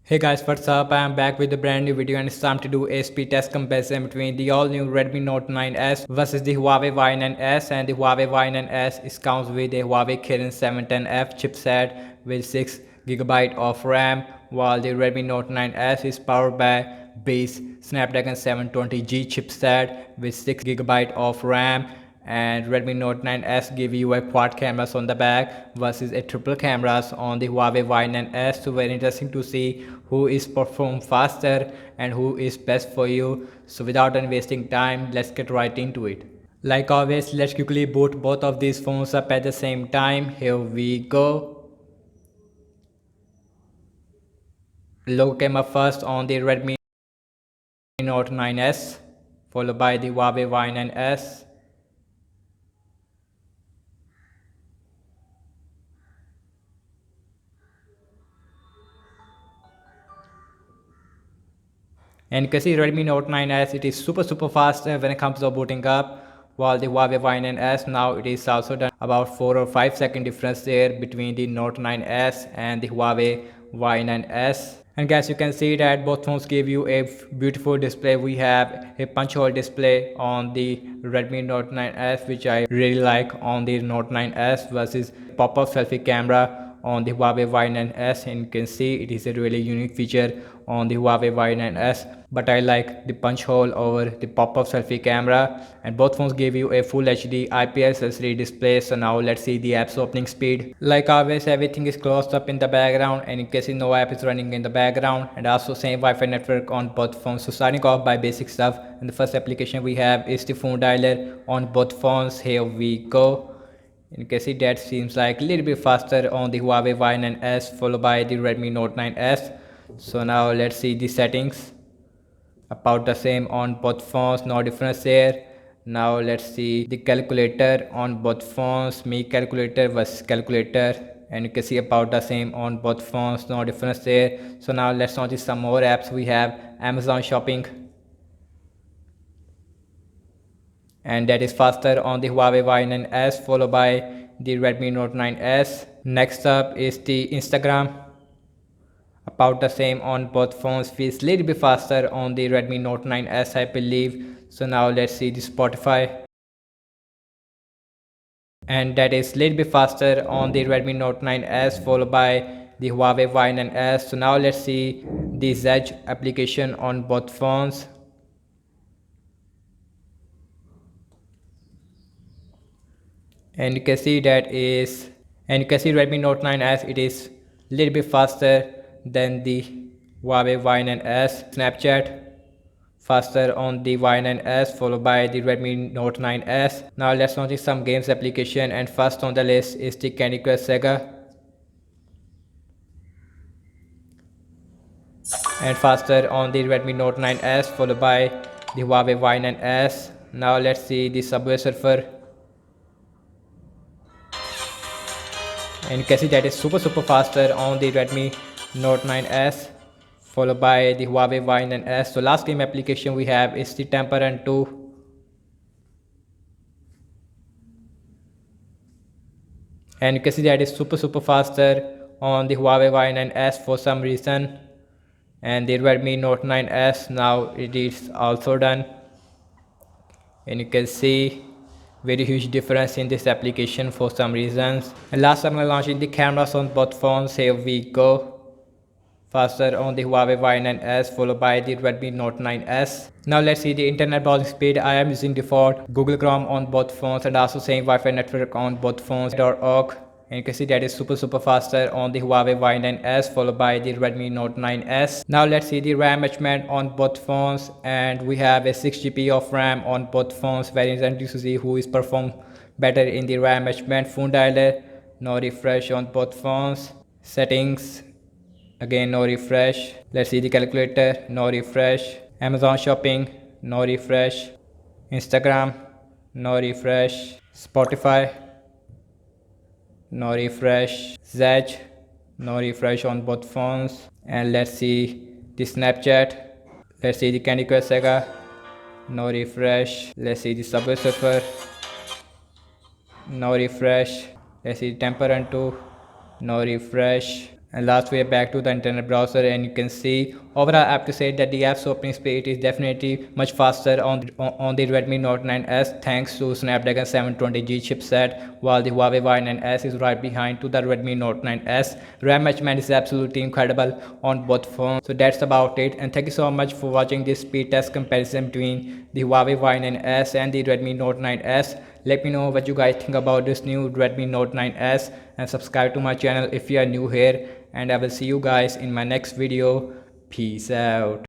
Hey guys, what's up? I am back with a brand new video and it's time to do a speed test comparison between the all new Redmi Note 9s versus the Huawei Y9s, and the Huawei Y9s is comes with a Huawei Kirin 710F chipset with 6 GB of RAM, while the Redmi Note 9s is powered by base Snapdragon 720G chipset with 6 GB of RAM, and Redmi Note 9s give you a quad cameras on the back versus a triple cameras on the Huawei Y9s. So very interesting to see who is perform faster and who is best for you. So without any wasting time, let's get right into it. Like always, let's quickly boot both of these phones up at the same time. Here we go. Logo came up first on the Redmi Note 9s, followed by the Huawei Y9s. And you can see Redmi Note 9s, it is super fast when it comes to booting up, while the Huawei Y9s now it is also done about 4 or 5 second difference there between the Note 9s and the Huawei Y9s. And guys, you can see that both phones give you a beautiful display. We have a punch hole display on the Redmi Note 9s, which I really like on the Note 9s, versus pop-up selfie camera on the Huawei Y9s. And you can see it is a really unique feature on the Huawei Y9s, but I like the punch hole over the pop-up selfie camera. And both phones give you a full HD IPS LCD display. So now let's see the app's opening speed. Like always, everything is closed up in the background, and you can see no app is running in the background, and also same Wi-Fi network on both phones. So starting off by basic stuff, and the first application we have is the phone dialer on both phones. Here we go. You can see that seems like a little bit faster on the Huawei Y9s, followed by the Redmi Note 9s. So now let's see the settings. About the same on both phones, no difference there. Now let's see the calculator on both phones, Mi calculator versus calculator, and you can see about the same on both phones, no difference there. So now let's notice some more apps. We have Amazon Shopping, and that is faster on the Huawei Y9s, followed by the Redmi Note 9s. Next up is the Instagram, about the same on both phones, feels little bit faster on the Redmi Note 9s, I believe. So now let's see the Spotify, and that is little bit faster on the Redmi Note 9s, followed by the Huawei Y9s. So now let's see the Zedge application on both phones, and you can see Redmi Note 9s, it is little bit faster than the Huawei Y9s. Snapchat faster on the Y9s, followed by the Redmi Note 9s. Now let's notice some games application, and first on the list is the Candy Crush Saga, and faster on the Redmi Note 9s, followed by the Huawei Y9s. Now let's see the Subway Surfer, and you can see that is super faster on the Redmi Note 9s, followed by the Huawei Y9s. So last game application we have is the Temple Run 2, and you can see that is super faster on the Huawei Y9s for some reason, and the Redmi Note 9s now it is also done, and you can see very huge difference in this application for some reasons. And last I'm launching the cameras on both phones. Here we go. Faster on the Huawei Y9s, followed by the Redmi Note 9s. Now let's see the internet browsing speed. I am using default Google Chrome on both phones, and also same Wi-Fi network on both phones .org. And you can see that is super faster on the Huawei Y9s, followed by the Redmi Note 9s. Now let's see the RAM management on both phones, and we have a 6 GB of RAM on both phones. Very interesting to see who is perform better in the RAM management. Phone dialer, no refresh on both phones. Settings, again no refresh. Let's see the calculator, no refresh. Amazon Shopping, no refresh. Instagram, no refresh. Spotify, no refresh. Zedge, no refresh on both phones. And let's see the Snapchat. Let's see the Candy Crush Saga, no refresh. Let's see the Subway Surfer, no refresh. Let's see Temple Run 2, no refresh. And last we are back to the internet browser, and you can see overall I have to say that the app's opening speed is definitely much faster on the Redmi Note 9s thanks to Snapdragon 720G chipset, while the Huawei Y9s is right behind to the Redmi Note 9s. RAM management is absolutely incredible on both phones. So that's about it, and thank you so much for watching this speed test comparison between the Huawei Y9s and the Redmi Note 9s. Let me know what you guys think about this new Redmi Note 9s, and subscribe to my channel if you are new here, and I will see you guys in my next video. Peace out.